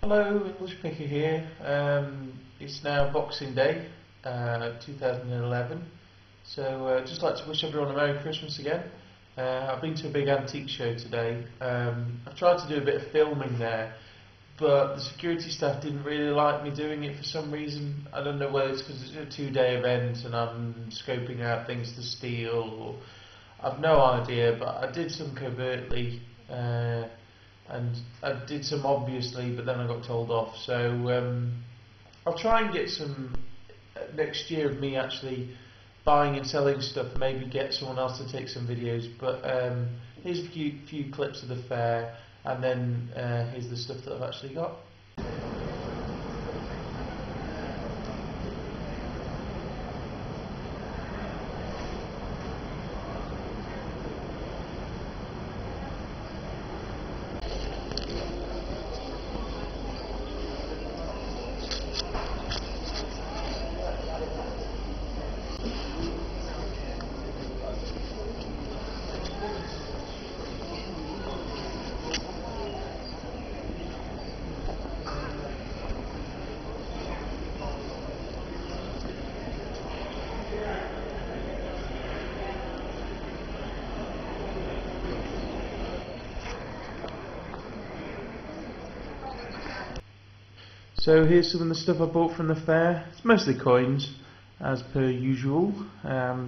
Hello, English Picker here. It's now Boxing Day, 2011. So just like to wish everyone a Merry Christmas again. I've been to a big antique show today. I've tried to do a bit of filming there, but the security staff didn't really like me doing it for some reason. I don't know whether it's because it's a 2-day event and I'm scoping out things to steal, or I've no idea, but I did some covertly. And I did some obviously, but then I got told off. So I'll try and get some next year of me actually buying and selling stuff. Maybe get someone else to take some videos. But here's a few clips of the fair, and then here's the stuff that I've actually got. So here's some of the stuff I bought from the fair. It's mostly coins, as per usual. I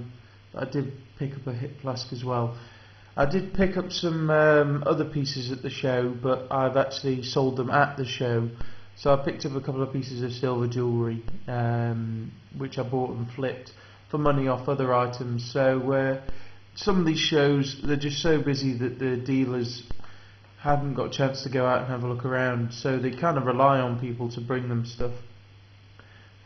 did pick up a hip flask as well. I did pick up some other pieces at the show, but I've actually sold them at the show. So I picked up a couple of pieces of silver jewellery, which I bought and flipped for money off other items. So some of these shows, they're just so busy that the dealers haven't got a chance to go out and have a look around, so they kind of rely on people to bring them stuff.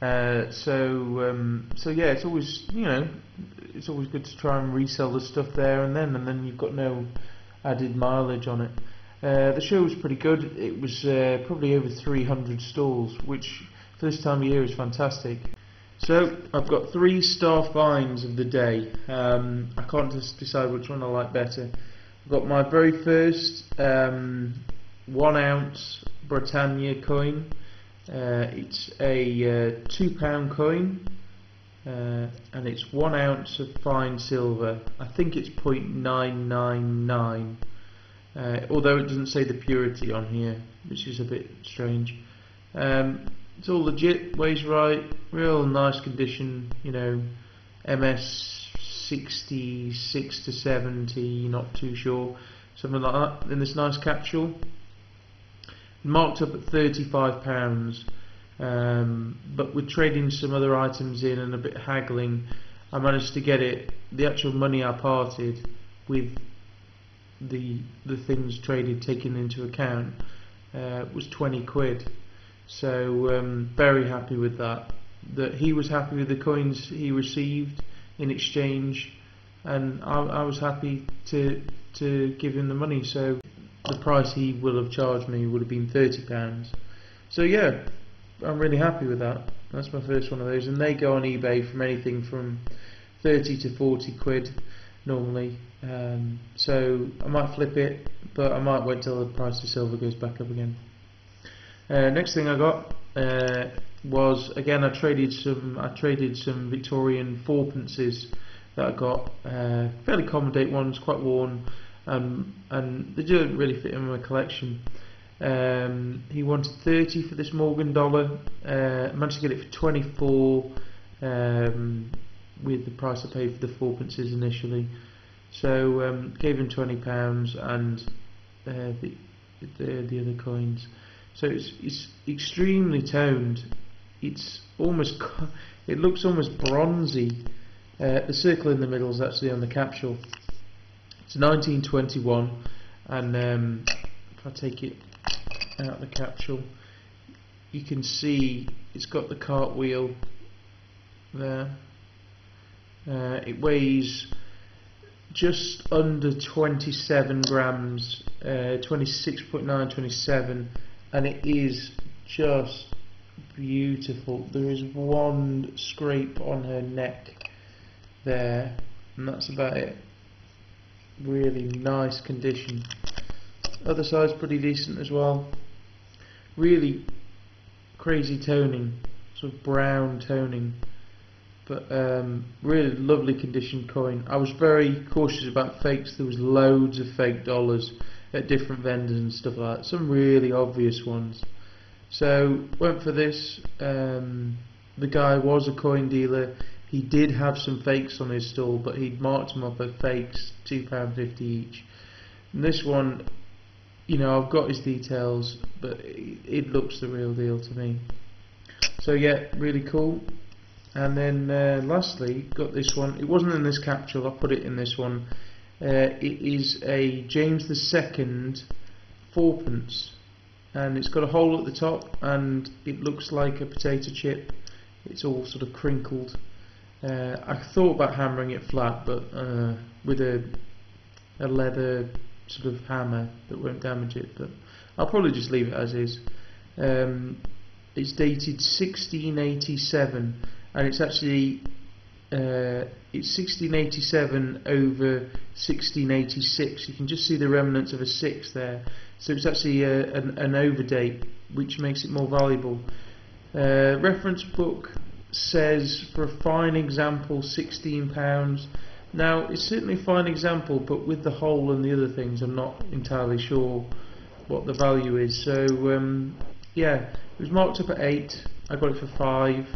So yeah, it's always, it's always good to try and resell the stuff there and then you've got no added mileage on it. The show was pretty good. It was probably over 300 stalls, which for this time of year is fantastic. So I've got 3 star finds of the day. I can't just decide which one I like better. I've got my very first 1 ounce Britannia coin. It's a £2 coin, and it's 1 ounce of fine silver. I think it's 0.999, although it doesn't say the purity on here, which is a bit strange. It's all legit, weighs right, real nice condition, MS 66 to 70, not too sure, something like that, in this nice capsule, marked up at £35, but with trading some other items in and a bit of haggling, I managed to get it. The actual money I parted with the things traded taken into account was 20 quid. So very happy with that. That he was happy with the coins he received in exchange, and I was happy to give him the money. So the price he will have charged me would have been £30. So yeah, I'm really happy with that. That's my first one of those, and they go on eBay from anything from 30 to 40 quid normally. So I might flip it, but I might wait till the price of silver goes back up again. Next thing I got was, again, I traded some Victorian 4pences that I got, fairly common date ones, quite worn, and they didn't really fit in my collection. He wanted 30 for this Morgan dollar. I managed to get it for 24 with the price I paid for the 4pences initially. So gave him £20 and the other coins. So it's extremely toned. It's almost, it looks almost bronzy. The circle in the middle is actually on the capsule. It's 1921, and if I take it out of the capsule, you can see it's got the cartwheel there. It weighs just under 27 grams, 26.9, 27, and it is just beautiful. There is one scrape on her neck there, and that's about it. Really nice condition. Other side's pretty decent as well. really crazy toning, sort of brown toning, but really lovely condition coin. I was very cautious about fakes. There was loads of fake dollars at different vendors and stuff like that, some really obvious ones. So went for this. The guy was a coin dealer. He did have some fakes on his stall, but he'd marked them up at fakes, £2.50 each. And this one, you know, I've got his details, but it looks the real deal to me. So yeah, really cool. And then lastly, got this one. It wasn't in this capsule, I put it in this one. It is a James II 4p, and it's got a hole at the top, and it looks like a potato chip. It's all sort of crinkled. I thought about hammering it flat, but with a leather sort of hammer that won't damage it, but I'll probably just leave it as is. It's dated 1687, and it's actually it's 1687 over 1686. You can just see the remnants of a 6 there, so it's actually an overdate, which makes it more valuable. Reference book says for a fine example £16. Now it's certainly a fine example, but with the hole and the other things I'm not entirely sure what the value is. So yeah, it was marked up at 8. I got it for 5.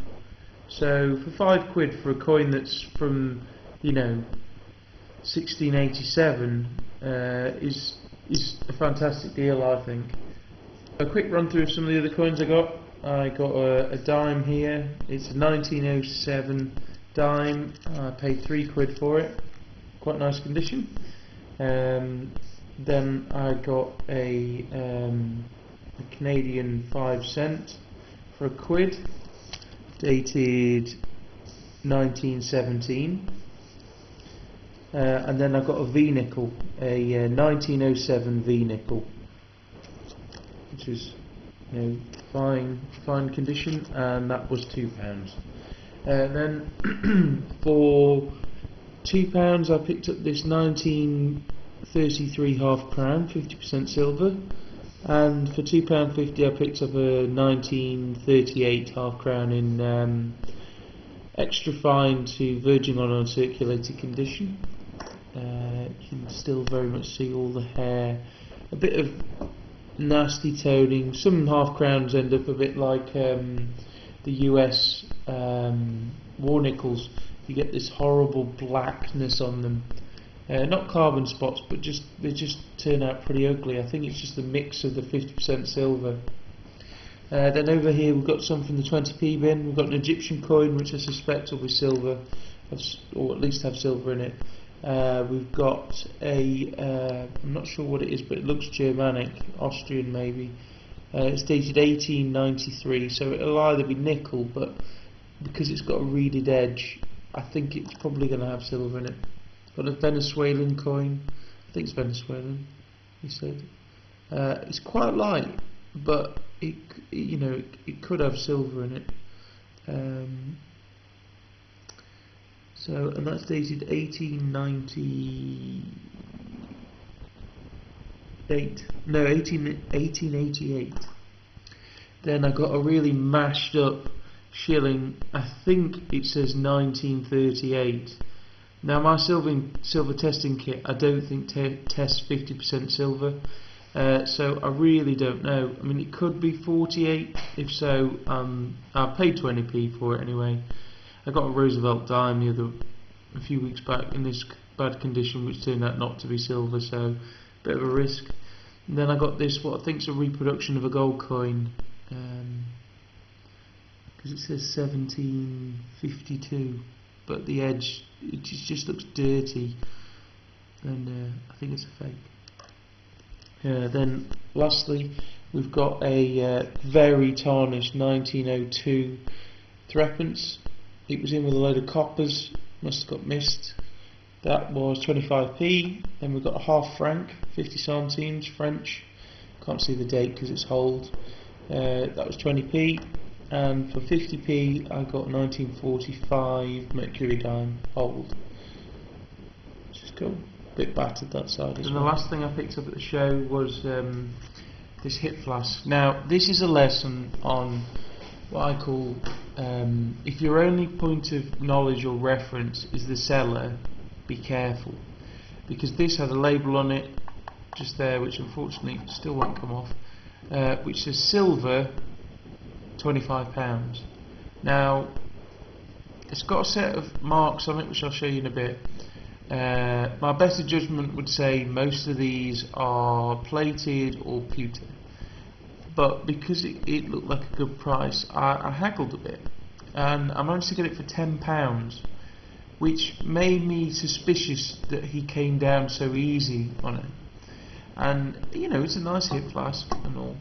So for £5 for a coin that's from, you know, 1687 is a fantastic deal, I think. A quick run through of some of the other coins I got. I got a dime here. It's a 1907 dime. I paid £3 for it. Quite nice condition. Then I got a Canadian 5 cent for £1, dated 1917. And then I got a V nickel, a 1907 V nickel, which is, you know, fine condition, and that was £2. Then for £2 I picked up this 1933 Halfcrown, 50% silver, and for £2.50 I picked up a 1938 Halfcrown in extra fine to verging on uncirculated condition. You can still very much see all the hair, a bit of nasty toning. Some Halfcrowns end up a bit like the US war nickels. You get this horrible blackness on them. Not carbon spots, but they just turn out pretty ugly. I think it's just the mix of the 50% silver. Then over here we've got some from the 20p bin. We've got an Egyptian coin, which I suspect will be silver, or at least have silver in it. We've got a, I'm not sure what it is, but it looks Germanic, Austrian maybe. It's dated 1893, so it'll either be nickel, but because it's got a reeded edge, I think it's probably going to have silver in it. Got a Venezuelan coin. I think it's Venezuelan, he said. It's quite light, but it could have silver in it. And that's dated 1888. Then I got a really mashed up shilling. I think it says 1938. Now my silver testing kit, I don't think tests 50% silver, so I really don't know. I mean, it could be 48. If so, I paid 20p for it anyway. I got a Roosevelt dime a few weeks back in this bad condition, which turned out not to be silver, so bit of a risk. And then I got this, what I think is a reproduction of a gold coin, because it says 1752, but the edge, it just looks dirty, and I think it's a fake. Then lastly we've got a very tarnished 1902 threepence. It was in with a load of coppers, must have got missed. That was 25p. Then we've got a half franc, 50 centimes, French. Can't see the date because it's holed. That was 20p. And for 50p I got 1945 Mercury dime, hold. Which is cool. A bit battered that side as well. And the last thing I picked up at the show was this hip flask. Now this is a lesson on what I call, if your only point of knowledge or reference is the seller, be careful, because this had a label on it just there, which unfortunately still won't come off, which says silver £25. Now it's got a set of marks on it which I'll show you in a bit. My better judgment would say most of these are plated or pewter, but because it looked like a good price, I haggled a bit and I managed to get it for £10, which made me suspicious that he came down so easy on it. And you know, it's a nice hip flask and all,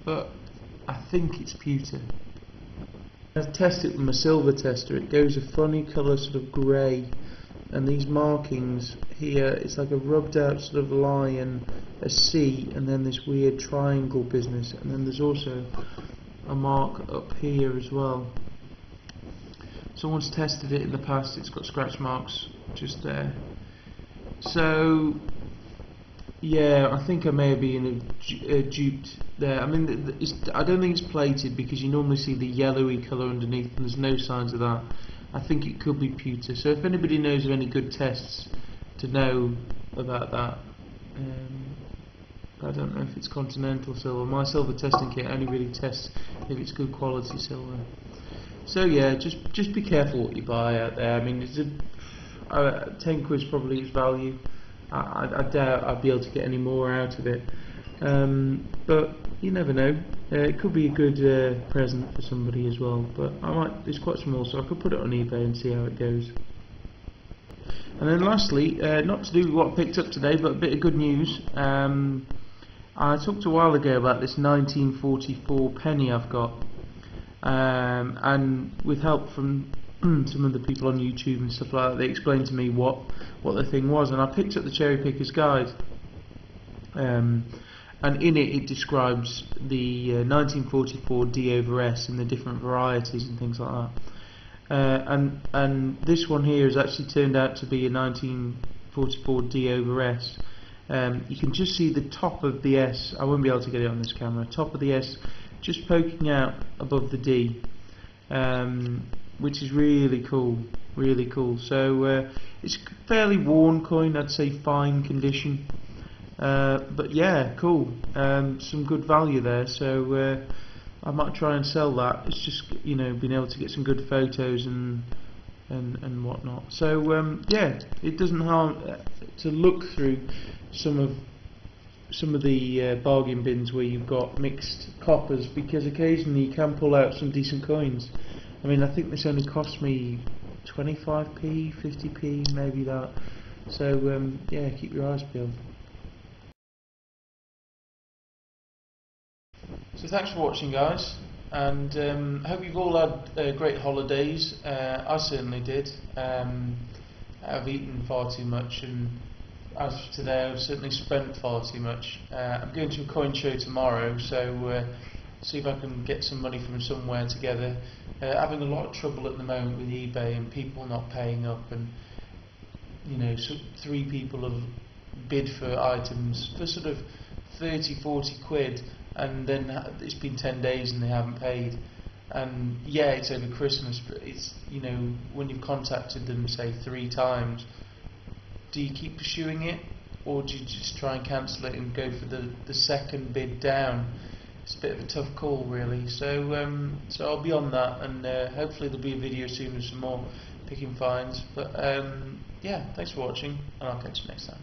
but I think it's pewter. I've tested it with my silver tester. It goes a funny colour, sort of grey, and these markings here, it's like a rubbed out sort of lion, a C, and then this weird triangle business, and then there's also a mark up here as well. Someone's tested it in the past, it's got scratch marks just there. So yeah, I think I may have been duped there. I mean, I don't think it's plated because you normally see the yellowy colour underneath and there's no signs of that. I think it could be pewter. So if anybody knows of any good tests to know about that, I don't know if it's continental silver. My silver testing kit only really tests if it's good quality silver. So yeah, just be careful what you buy out there. I mean, it's 10 quid's probably its value. I doubt I'd be able to get any more out of it, but you never know. It could be a good present for somebody as well, but it's quite small, so I could put it on eBay and see how it goes. And then lastly, not to do with what I picked up today, but a bit of good news. I talked a while ago about this 1944 penny I've got, and with help from some of the people on YouTube and stuff like that, they explained to me what the thing was, and I picked up the Cherry Picker's Guide, and in it describes the 1944 D/S and the different varieties and things like that, and this one here has actually turned out to be a 1944 D/S. You can just see the top of the S. I won't be able to get it on this camera. Top of the S just poking out above the D, which is really cool, really cool. So it's a fairly worn coin, I'd say fine condition, but yeah, cool. Some good value there. So I might try and sell that. It's just, you know, being able to get some good photos and whatnot. So yeah, it doesn't harm to look through some of the bargain bins where you've got mixed coppers, because occasionally you can pull out some decent coins. I mean, I think this only cost me 25p, 50p, maybe that. So yeah, keep your eyes peeled. So thanks for watching, guys, and I hope you've all had great holidays. I certainly did. I've eaten far too much, and as for today, I've certainly spent far too much. I'm going to a coin show tomorrow, so see if I can get some money from somewhere together. Having a lot of trouble at the moment with eBay and people not paying up, and you know, so 3 people have bid for items for sort of 30-40 quid, and then it's been 10 days and they haven't paid. And yeah, it's over Christmas, but it's, you know, when you've contacted them say 3 times, do you keep pursuing it, or do you just try and cancel it and go for the second bid down? It's a bit of a tough call, really. So so I'll be on that, and hopefully there'll be a video soon with some more picking finds. But yeah, thanks for watching, and I'll catch you next time.